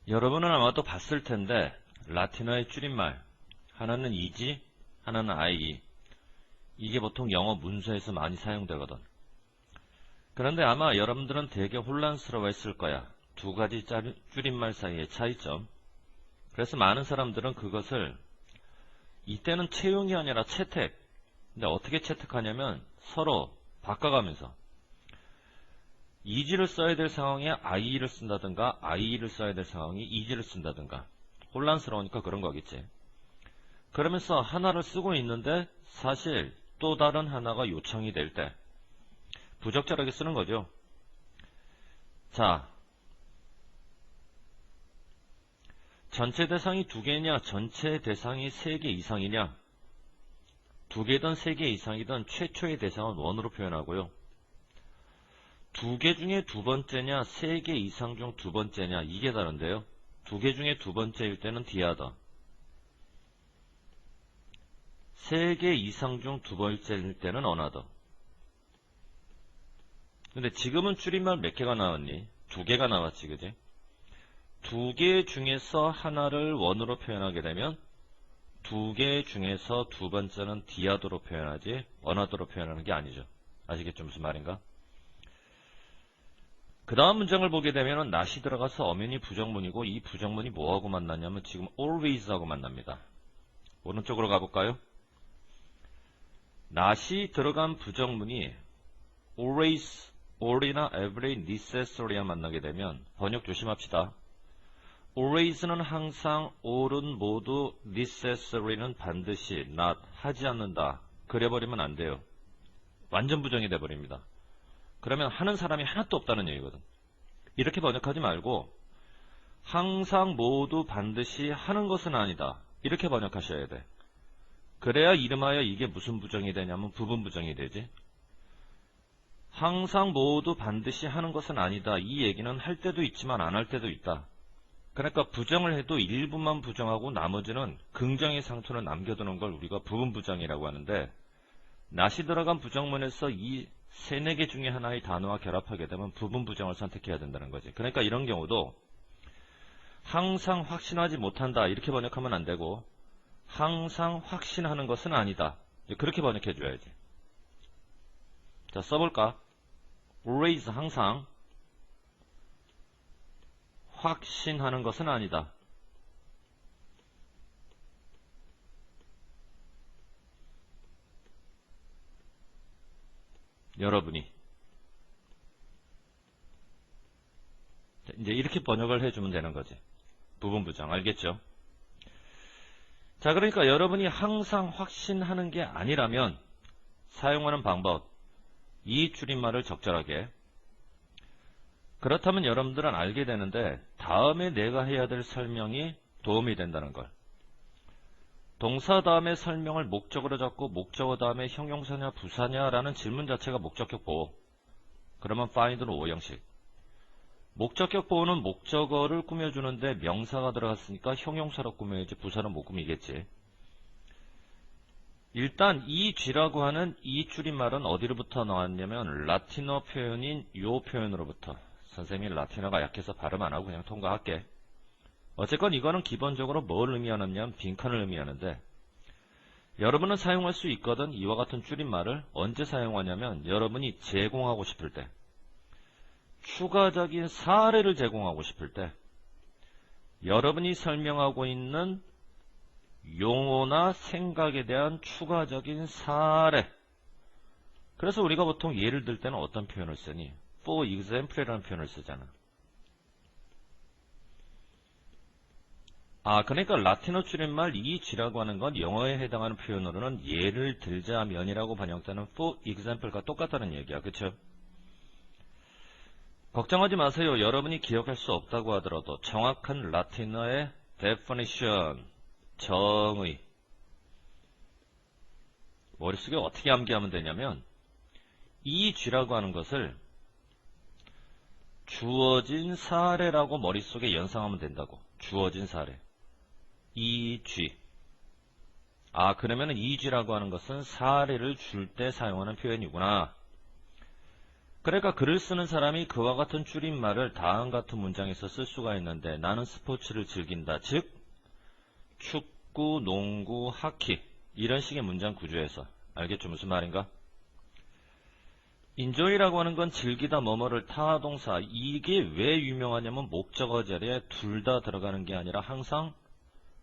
여러분은 아마도 봤을 텐데 라틴어의 줄임말 하나는 이지, 하나는 아이. 이게 보통 영어 문서에서 많이 사용되거든. 그런데 아마 여러분들은 되게 혼란스러워했을 거야. 두 가지 줄임말 사이의 차이점. 그래서 많은 사람들은 그것을 이때는 채용이 아니라 채택. 근데 어떻게 채택하냐면 서로 바꿔가면서 이지를 써야 될 상황에 아이를 쓴다든가 아이를 써야 될 상황에 이지를 쓴다든가 혼란스러우니까 그런 거겠지. 그러면서 하나를 쓰고 있는데 사실 또 다른 하나가 요청이 될 때 부적절하게 쓰는 거죠. 자, 전체 대상이 두 개냐 전체 대상이 세 개 이상이냐, 두 개든 세 개 이상이든 최초의 대상은 원으로 표현하고요. 두 개 중에 두 번째냐 세 개 이상 중 두 번째냐 이게 다른데요. 두 개 중에 두 번째일 때는 디아더, 세 개 이상 중 두 번째일 때는 어나더. 근데 지금은 줄임말 몇 개가 나왔니? 두 개가 나왔지, 그지? 두 개 중에서 하나를 원으로 표현하게 되면 두 개 중에서 두 번째는 디아더로 표현하지 어나더로 표현하는 게 아니죠. 아시겠죠? 무슨 말인가? 그 다음 문장을 보게 되면 not이 들어가서 엄연히 부정문이고 이 부정문이 뭐하고 만나냐면 지금 always하고 만납니다. 오른쪽으로 가볼까요? not이 들어간 부정문이 always, all이나 every, necessary와 만나게 되면 번역 조심합시다. always는 항상, all은 모두, necessary는 반드시, not, 하지 않는다. 그래버리면 안 돼요. 완전 부정이 돼버립니다. 그러면 하는 사람이 하나도 없다는 얘기거든. 이렇게 번역하지 말고 항상 모두 반드시 하는 것은 아니다. 이렇게 번역하셔야 돼. 그래야 이름하여 이게 무슨 부정이 되냐면 부분 부정이 되지. 항상 모두 반드시 하는 것은 아니다. 이 얘기는 할 때도 있지만 안 할 때도 있다. 그러니까 부정을 해도 일부만 부정하고 나머지는 긍정의 상투를 남겨두는 걸 우리가 부분 부정이라고 하는데, not이 들어간 부정문에서 이 세네 개 중에 하나의 단어와 결합하게 되면 부분 부정을 선택해야 된다는 거지. 그러니까 이런 경우도 항상 확신하지 못한다 이렇게 번역하면 안 되고 항상 확신하는 것은 아니다. 그렇게 번역해 줘야지. 자, 써볼까? always 항상, 확신하는 것은 아니다. 여러분이. 이제 이렇게 번역을 해주면 되는 거지. 부분 부정. 알겠죠? 자, 그러니까 여러분이 항상 확신하는 게 아니라면 사용하는 방법, 이 줄임말을 적절하게. 그렇다면 여러분들은 알게 되는데 다음에 내가 해야 될 설명이 도움이 된다는 걸. 동사 다음에 설명을 목적으로 잡고 목적어 다음에 형용사냐 부사냐 라는 질문 자체가 목적격 보호. 그러면 find는 오형식. 목적격 보호는 목적어를 꾸며주는데 명사가 들어갔으니까 형용사로 꾸며야지 부사는 못 꾸미겠지. 일단 이 쥐라고 하는 이 줄임말은 어디로부터 나왔냐면 라틴어 표현인 요 표현으로부터. 선생님이 라틴어가 약해서 발음 안하고 그냥 통과할게. 어쨌건 이거는 기본적으로 뭘 의미하느냐면 빈칸을 의미하는데, 여러분은 사용할 수 있거든. 이와 같은 줄임말을 언제 사용하냐면 여러분이 제공하고 싶을 때, 추가적인 사례를 제공하고 싶을 때, 여러분이 설명하고 있는 용어나 생각에 대한 추가적인 사례. 그래서 우리가 보통 예를 들 때는 어떤 표현을 쓰니? for example이라는 표현을 쓰잖아. 그러니까 라틴어 줄임말 이 쥐라고 하는 건 영어에 해당하는 표현으로는 예를 들자면이라고 번역되는 for example과 똑같다는 얘기야. 그쵸? 걱정하지 마세요. 여러분이 기억할 수 없다고 하더라도 정확한 라틴어의 definition, 정의, 머릿속에 어떻게 암기하면 되냐면 이 쥐라고 하는 것을 주어진 사례라고 머릿속에 연상하면 된다고. 주어진 사례. 이 쥐. 그러면 이 쥐라고 하는 것은 사례를 줄 때 사용하는 표현이구나. 그러니까 글을 쓰는 사람이 그와 같은 줄임말을 다음 같은 문장에서 쓸 수가 있는데, 나는 스포츠를 즐긴다. 즉 축구, 농구, 하키, 이런 식의 문장 구조에서. 알겠죠? 무슨 말인가? enjoy라고 하는 건 즐기다 뭐뭐를 타동사. 이게 왜 유명하냐면 목적어 자리에 둘 다 들어가는 게 아니라 항상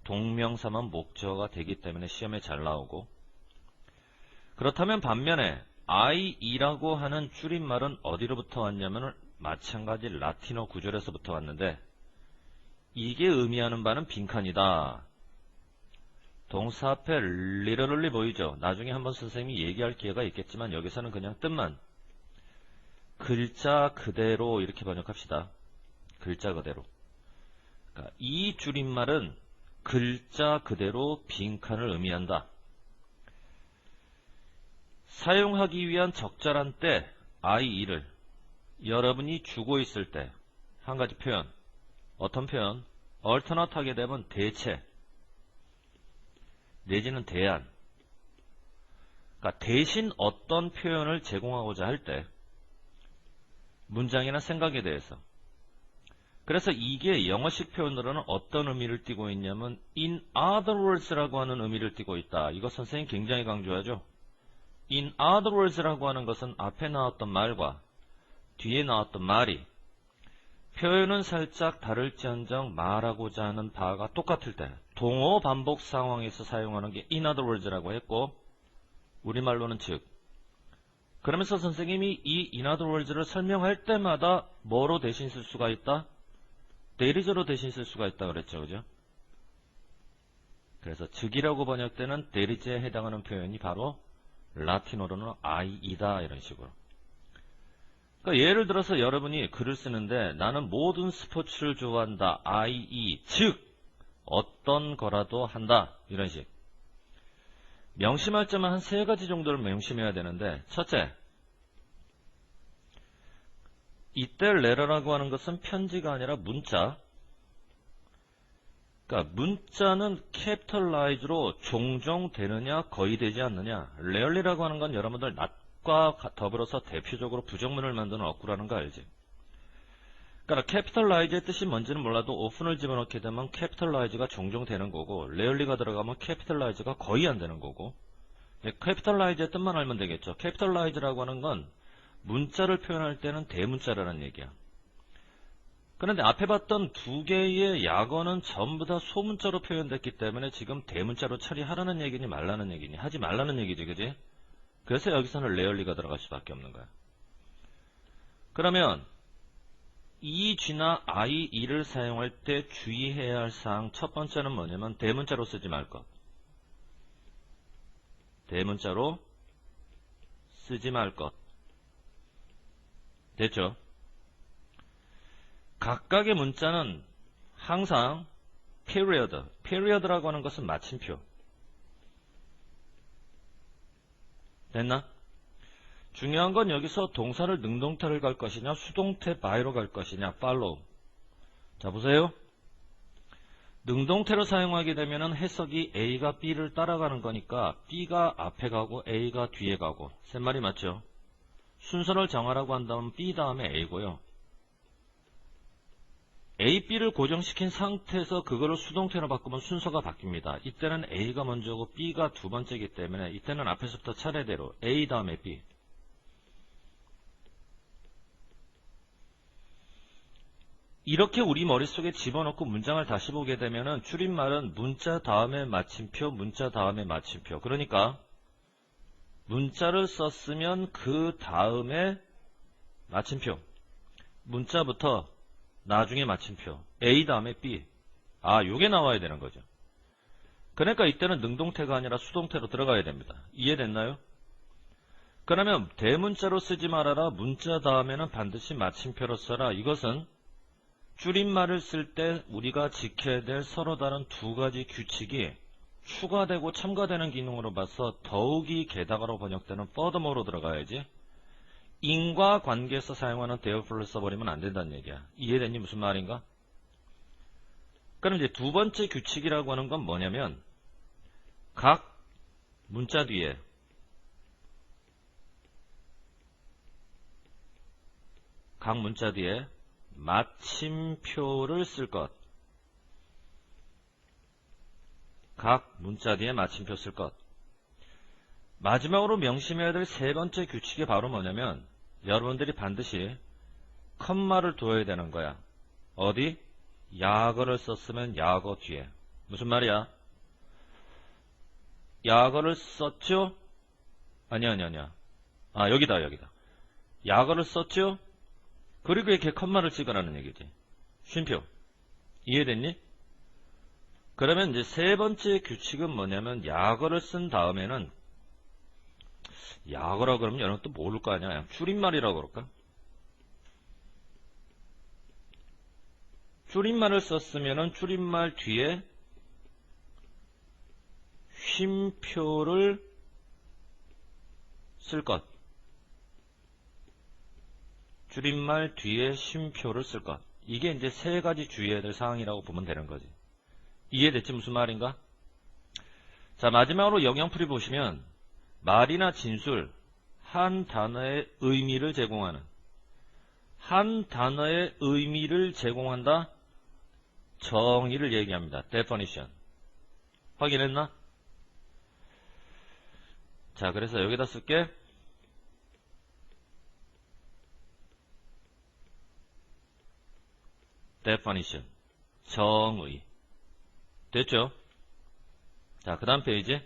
동명사만 목적어가 되기 때문에 시험에 잘 나오고. 그렇다면 반면에 IE라고 하는 줄임말은 어디로부터 왔냐면 마찬가지 라틴어 구절에서부터 왔는데, 이게 의미하는 바는 빈칸이다. 동사 앞에 literally 보이죠? 나중에 한번 선생님이 얘기할 기회가 있겠지만 여기서는 그냥 뜻만 글자 그대로 이렇게 번역합시다. 글자 그대로. 그러니까 이 줄임말은 글자 그대로 빈칸을 의미한다. 사용하기 위한 적절한 때 IE를 여러분이 주고 있을 때 한 가지 표현, 어떤 표현? alternate 하게 되면 대체 내지는 대안. 그러니까 대신 어떤 표현을 제공하고자 할 때 문장이나 생각에 대해서. 그래서 이게 영어식 표현으로는 어떤 의미를 띠고 있냐면 in other words라고 하는 의미를 띠고 있다. 이거 선생님 굉장히 강조하죠. in other words라고 하는 것은 앞에 나왔던 말과 뒤에 나왔던 말이 표현은 살짝 다를지언정 말하고자 하는 바가 똑같을 때 동어 반복 상황에서 사용하는 게 in other words라고 했고, 우리말로는 즉. 그러면서 선생님이 이 in other words를 설명할 때마다 뭐로 대신 쓸 수가 있다? there is로 대신 쓸 수가 있다 그랬죠. 그죠? 그래서 즉이라고 번역되는 there is에 해당하는 표현이 바로 라틴어로는 IE다 이런 식으로. 그러니까 예를 들어서 여러분이 글을 쓰는데 나는 모든 스포츠를 좋아한다. IE 즉 어떤 거라도 한다 이런 식. 명심할 점은 한 3가지 정도를 명심해야 되는데, 첫째, 이때 레터라고 하는 것은 편지가 아니라 문자. 그러니까 문자는 capitalize로 종종 되느냐 거의 되지 않느냐. rarely라고 하는 건 여러분들 not과 더불어서 대표적으로 부정문을 만드는 어구라는 거 알지? 그러니까 capitalize의 뜻이 뭔지는 몰라도 often을 집어넣게 되면 capitalize가 종종 되는 거고, rarely가 들어가면 capitalize가 거의 안 되는 거고. capitalize의 뜻만 알면 되겠죠. capitalize라고 하는 건 문자를 표현할 때는 대문자라는 얘기야. 그런데 앞에 봤던 2개의 약어는 전부 다 소문자로 표현됐기 때문에 지금 대문자로 처리하라는 얘기니 말라는 얘기니 하지 말라는 얘기지, 그지? 그래서 여기서는 rarely가 들어갈 수밖에 없는 거야. 그러면 이 G나 I, E를 사용할 때 주의해야 할 사항 첫 번째는 뭐냐면 대문자로 쓰지 말 것. 대문자로 쓰지 말 것. 됐죠? 각각의 문자는 항상 period라고 하는 것은 마침표. 됐나? 중요한 건 여기서 동사를 능동태를 갈 것이냐 수동태 by로 갈 것이냐 follow. 자 보세요. 능동태로 사용하게 되면 해석이 A가 B를 따라가는 거니까 B가 앞에 가고 A가 뒤에 가고. 셋말이 맞죠? 순서를 정하라고 한다면 B 다음에 A고요. A, B를 고정시킨 상태에서 그거를 수동태로 바꾸면 순서가 바뀝니다. 이때는 A가 먼저고 B가 두 번째이기 때문에 이때는 앞에서부터 차례대로 A 다음에 B. 이렇게 우리 머릿속에 집어넣고 문장을 다시 보게 되면은 줄임말은 문자 다음에 마침표, 문자 다음에 마침표. 그러니까 문자를 썼으면 그 다음에 마침표. 문자부터 나중에 마침표. A 다음에 B. 아, 요게 나와야 되는 거죠. 그러니까 이때는 능동태가 아니라 수동태로 들어가야 됩니다. 이해됐나요? 그러면 대문자로 쓰지 말아라. 문자 다음에는 반드시 마침표로 써라. 이것은 줄임말을 쓸 때 우리가 지켜야 될 서로 다른 2가지 규칙이 추가되고 첨가되는 기능으로 봐서 더욱이 게다가로 번역되는 furthermore로 들어가야지. 인과 관계에서 사용하는 therefore를 써버리면 안 된다는 얘기야. 이해됐니? 무슨 말인가? 그럼 이제 2번째 규칙이라고 하는 건 뭐냐면 각 문자 뒤에 각 문자 뒤에 마침표를 쓸 것. 각 문자 뒤에 마침표 쓸 것. 마지막으로 명심해야 될 세 번째 규칙이 바로 뭐냐면 여러분들이 반드시 컴마를 둬야 되는 거야. 어디? 약어를 썼으면 약어 뒤에. 무슨 말이야? 약어를 썼죠? 아니야. 아, 여기다. 약어를 썼죠? 그리고 이렇게 컴마를 찍으라는 얘기지. 쉼표. 이해됐니? 그러면 이제 세 번째 규칙은 뭐냐면 약어를 쓴 다음에는 약어라 그러면 여러분 또 모를 거 아니야. 줄임말이라고 그럴까? 줄임말을 썼으면은 줄임말 뒤에 쉼표를 쓸 것. 줄임말 뒤에 쉼표를 쓸 것. 이게 이제 세 가지 주의해야 될 사항이라고 보면 되는 거지. 이해됐지? 무슨 말인가? 자, 마지막으로 영역풀이 보시면 말이나 진술, 한 단어의 의미를 제공하는, 한 단어의 의미를 제공한다? 정의를 얘기합니다. definition. 확인했나? 자, 그래서 여기다 쓸게. definition. 정의. 됐죠? 자, 그 다음 페이지.